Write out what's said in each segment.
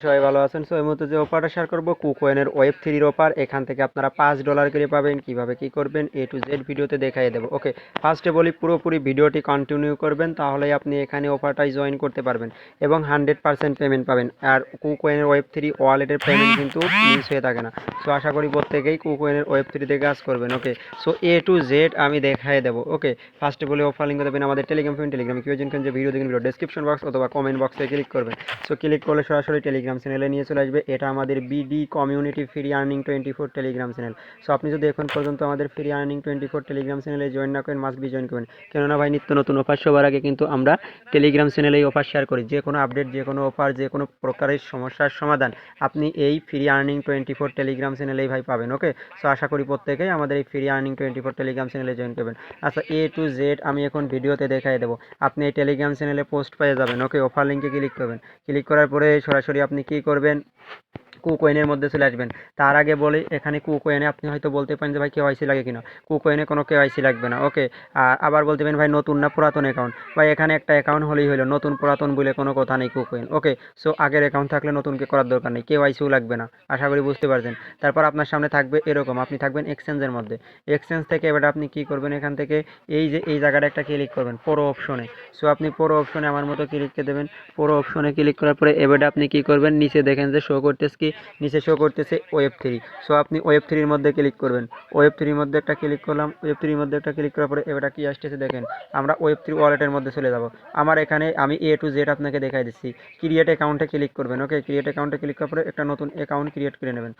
সবাই ভালো আছেন। সো এই মুহূর্তে যে অফারটা শেয়ার করবো কুকোয়েনের ওয়েব থ্রির অফার। এখান থেকে আপনারা $5 করে পাবেন। কিভাবে কি করবেন এ টু জেড ভিডিওতে দেখাই দেবো। ওকে, ফার্স্টে বলি পুরোপুরি ভিডিওটি কন্টিনিউ করবেন, তাহলেই আপনি এখানে অফারটাই জয়েন করতে পারবেন এবং 100% পেমেন্ট পাবেন। আর কুকোয়েনের ওয়েব থ্রি ওয়ালেটের পেমেন্ট কিন্তু মিস হয়ে থাকে না। সো আশা করি প্রত্যেকেই কুকোয়েনের ওয়েব থ্রিতে কাজ করবেন। ওকে, সো এ টু জেড আমি দেখাই দেবো। ওকে, ফার্স্টে বলি অফার লিঙ্ক দেবেন আমাদের টেলিগ্রামে কেউ যেন যে ভিডিও দেখেন ভিডিও ডেসক্রিপশন বক্স অথবা কমেন্ট বক্সে ক্লিক করবেন। সো ক্লিক করলে সরাসরি টেলিগ্রাম চ্যানেলে নিয়ে চলে আসবে। এটা আমাদের BD community free earning 24 Telegram channel. So আপনি যদি এখন পর্যন্ত আমাদের ফ্রি আর্নিং 24 টেলিগ্রাম চ্যানেলে জয়েন না করেন, মাস্ট বি জয়েন করবেন। কেননা ভাই নিত্য নতুন অফার সবার আগে কিন্তু আমরা টেলিগ্রাম চ্যানেলেই অফার শেয়ার করি। যে কোনো আপডেট, যে কোনো অফার, যে কোনো প্রকারের সমস্যার সমাধান আপনি এই ফ্রি আর্নিং 24 টেলিগ্রাম চ্যানেলেই ভাই পাবেন। ওকে, সো আশা করি প্রত্যেকেই আমাদের এই ফ্রি আর্নিং 24 টেলিগ্রাম চ্যানেলে জয়েন করবেন। আচ্ছা, এ টু জেড আমি এখন ভিডিওতে দেখাই দেবো। আপনি এই টেলিগ্রাম চ্যানেলে পোস্ট পেয়ে যাবেন। ওকে, অফার লিঙ্কে ক্লিক করবেন। ক্লিক করার পরে সরাসরি আপনি কি করবেন, কুকোয়েনের মধ্যে চলে আসবেন। তার আগে বলি, এখানে কুকোয়েনে আপনি হয়তো বলতে পারেন যে ভাই কেওয়াইসি লাগে কিনা। কুকোয়েনে কোনো কেওয়াইসি লাগবে না। ওকে, আর আবার বলতে পারেন ভাই নতুন না পুরাতন অ্যাকাউন্ট। ভাই এখানে একটা অ্যাকাউন্ট হলেই হলো, নতুন পুরাতন বলে কোনো কথা নেই কুকোয়েন। ওকে, সো আগের অ্যাকাউন্ট থাকলে নতুনকে করার দরকার নেই, কেওয়াইসিও লাগবে না। আশা করি বুঝতে পারছেন। তারপর আপনার সামনে থাকবে এরকম, আপনি থাকবেন এক্সচেঞ্জের মধ্যে। এক্সচেঞ্জ থেকে এবার আপনি কি করবেন, এখান থেকে এই যে এই জায়গাটা একটা ক্লিক করবেন পুরো অপশনে। সো আপনি পুরো অপশনে আমার মতো ক্লিক দেবেন। পুরো অপশনে ক্লিক করার পরে এবার আপনি কি করবেন, নিচে দেখেন যে শো করতেছে কি, নিচে শো করতেছে ওয়েব থ্রি। সো আপনি ওয়েব থ্রির মধ্যে ক্লিক করবেন। ওয়েব থ্রির মধ্যে একটা ক্লিক করলাম। ওয়েব থ্রির মধ্যে একটা ক্লিক করার পরে এবার কি আসতেছে দেখেন, আমরা ওয়েব থ্রি ওয়ালেটের মধ্যে চলে যাব। আমার এখানে আমি এ টু জেড আপনাকে দেখাই দিচ্ছি। ক্রিয়েট অ্যাকাউন্টে ক্লিক করবেন। ওকে, ক্রিয়েট অ্যাকাউন্টে ক্লিক করার পরে একটা নতুন অ্যাকাউন্ট ক্রিয়েট করে নেবেন।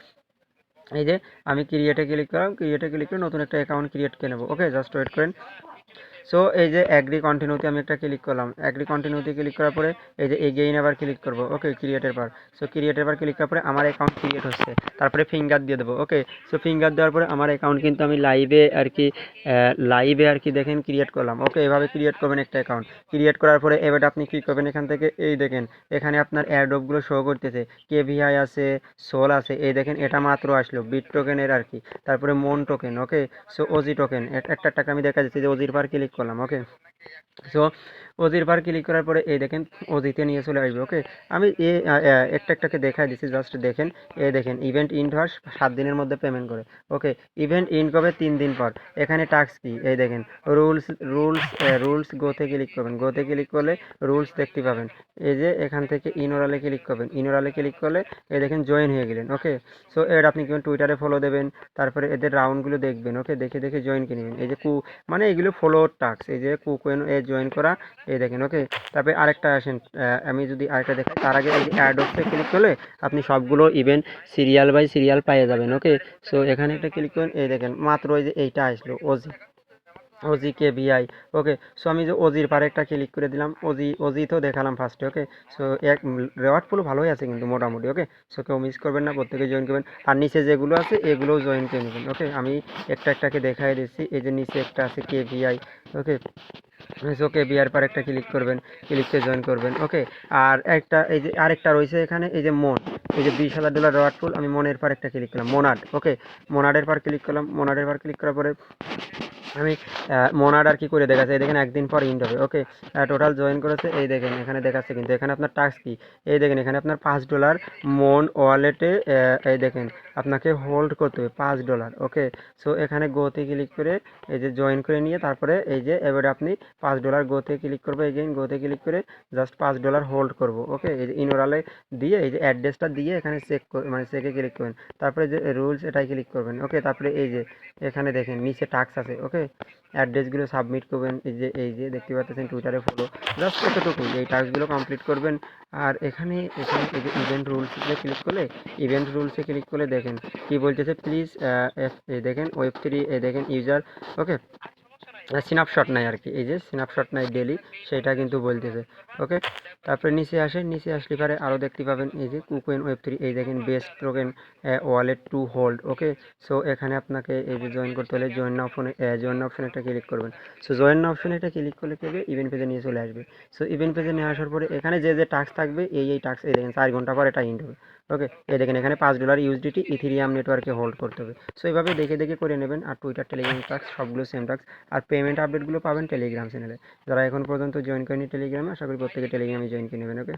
এই যে আমি ক্রিয়েটে ক্লিক করলাম, ক্রিয়েটে ক্লিক করে নতুন একটা অ্যাকাউন্ট ক্রিয়েট করে নেবো। ওকে, জাস্ট ওয়েট করেন। সো এই যে অ্যাগ্রি কন্টিনিউতে আমি একটা ক্লিক করলাম। অ্যাগ্রি কন্টিনিউতে ক্লিক করার পরে এই যে এগেইন আবার ক্লিক করবো। ওকে, ক্রিয়েটের পর সো ক্রিয়েটের পর ক্লিক করার পরে আমার অ্যাকাউন্ট ক্রিয়েট হচ্ছে। তারপরে ফিঙ্গার দিয়ে দেবো। ওকে, সো ফিঙ্গার দেওয়ার পরে আমার অ্যাকাউন্ট কিন্তু আমি লাইভে আর কি দেখেন ক্রিয়েট করলাম। ওকে, এভাবে ক্রিয়েট করবেন একটা অ্যাকাউন্ট। ক্রিয়েট করার পরে এবার আপনি কী করবেন, এখান থেকে এই দেখেন এখানে আপনার এয়ারড্রপগুলো শো করতেছে। কেভিআই আছে, সোল আছে, এই দেখেন এটা মাত্র আসলো বিট টোকেনের আর কি। তারপরে মন টোকেন। ওকে, সো ওজি টোকেন একটা টাকা আমি দেখা যাচ্ছে যে ওজির পার ক্লিক করলাম। ওকে, সো ওজির পার ক্লিক করার পরে এই দেখেন ওজিতে নিয়ে চলে আসবে। ওকে, আমি একটা একটাকে দেখাই দিচ্ছি, জাস্ট দেখেন। এই দেখেন ইভেন্ট ইন্ড হওয়ার 7 দিনের মধ্যে পেমেন্ট করে। ওকে, ইভেন্ট ইন্ড হবে 3 দিন পর। এখানে টাস্ক কি, এই দেখেন রুলস রুলস রুলস গোতে ক্লিক করবেন। গোতে ক্লিক করলে রুলস দেখতে পাবেন। এই যে এখান থেকে ইনোরালে ক্লিক করবেন। ইনোরালে ক্লিক করলে এই দেখেন জয়েন হয়ে গেলেন। ওকে, সো এর আপনি কেমন টুইটারে ফলো দেবেন, তারপরে এদের রাউন্ডগুলো দেখবেন। ওকে, দেখে দেখে জয়েন করে নেবেন। এই যে মানে এগুলো ফলো টাস্ক, এই যে কুকোয়েন এ জয়েন করা, এই দেখেন। ওকে, তারপরে আরেকটা আসেন, আমি যদি আরেকটা দেখাই তার আগে এই যে অ্যাডসে ক্লিক করলে আপনি সবগুলো ইভেন্ট সিরিয়াল বাই সিরিয়াল পেয়ে যাবেন। ওকে, সো এখানে একটা ক্লিক করেন। এই দেখেন মাত্র এই যে এইটা আসলো ওজি, ওজি কে ভিআই। ওকে, সো আমি যে ওজির পারে একটা ক্লিক করে দিলাম। ওজি তো দেখালাম ফার্স্টে। ওকে, সো এক রেওয়ার্ড পুরো ভালোই আছে কিন্তু মোটামুটি। ওকে, সো কেউ মিস করবেন না, প্রত্যেকে জয়েন করবেন। আর নিচে যেগুলো আছে এগুলোও জয়েন করে নেবেন। ওকে, আমি একটা একটাকে দেখাই দিচ্ছি। এই যে নিচে একটা আছে কে ভিআই। ওকে, ওকে, বিয়ার পর একটা ক্লিক করবেন, ক্লিকতে জয়েন করবেন। ওকে, আর একটা এই যে আরেকটা রয়েছে এখানে, এই যে মন, এই যে $20,000 রেওয়ার্ড ফুল, আমি মনের পর একটা ক্লিক করলাম। মোনাড। ওকে, মোনাডের পর ক্লিক করলাম। মোনাডের পর ক্লিক করার পরে আমি মোনাড আর কি করে দেখাচ্ছে, এই দেখেন একদিন পর ইন্ড হবে। ওকে, টোটাল জয়েন করেছে, এই দেখেন এখানে দেখাচ্ছে। কিন্তু এখানে আপনার টাস্ক কি, এই দেখেন এখানে আপনার $5 মন ওয়ালেটে, এই দেখেন আপনাকে হোল্ড করতে হবে $5। ওকে, সো এখানে গোতে ক্লিক করে এই যে জয়েন করে নিয়ে তারপরে এই যে এবারে আপনি $5 গোতে ক্লিক করবো। এগেইন গোতে ক্লিক করে জাস্ট $5 হোল্ড করবো। ওকে, এই যে ইনোরালে দিয়ে এই যে অ্যাড্রেসটা দিয়ে এখানে মানে চেকে ক্লিক করবেন। তারপরে যে রুলস এটাই ক্লিক করবেন। ওকে, তারপরে এই যে এখানে দেখেন নিচে টাস্ক আছে। ওকে, অ্যাড্রেসগুলো সাবমিট করবেন। এই যে দেখতে পাচ্ছেন টুইটারে ফলো, জাস্ট এতটুকু এই টাস্কগুলো কমপ্লিট করবেন। আর এখানে এখানে এই যে ইভেন্ট রুলসে ক্লিক করলে, ইভেন্ট রুলসে ক্লিক করলে দেখেন কি বলতেছে, প্লিজ এই দেখেন ওয়েব থ্রি, এই দেখেন ইউজার। ওকে, স্ন্যাপশট নাই আর কি, এই যে স্ন্যাপশট নাই ডেলি, সেটা কিন্তু বলতেছে। ওকে, তারপরে নিচে আসেন। নিচে আসলে পারে আরও দেখতে পাবেন এই যে কুকোয়েন ওয়েব থ্রি, এই দেখেন best token wallet to hold. Okay, so এখানে আপনাকে এই যে জয়েন করতে হলে জয়েন অপশনে একটা ক্লিক করবেন। সো জয়েন অপশনে একটা ক্লিক করলে পেবে ইভেন্ট পেজে নিয়ে চলে আসবে। সো ইভেন্ট পেজে নিয়ে আসার পরে এখানে যে যে টাস্ক থাকবে এই টাস্ক, এই দেখেন 4 ঘন্টা পর এটা ইন্ড হবে। ওকে, এই দেখেন এখানে $5 ইউএসডিটি ইথেরিয়াম নেটওয়ার্কে হোল্ড করতে হবে। সো এইভাবে দেখে দেখে করে নেবেন। আর টুইটার টেলিগ্রাম টাস্ক সবগুলো সেম টাস্ক। আর পেমেন্ট আপডেটগুলো পাবেন টেলিগ্রাম চ্যানেলে। যারা এখন পর্যন্ত জয়েন করেনি টেলিগ্রামে, আশা করি প্রত্যেকে টেলিগ্রামে জয়েন করে নেবেন। ওকে।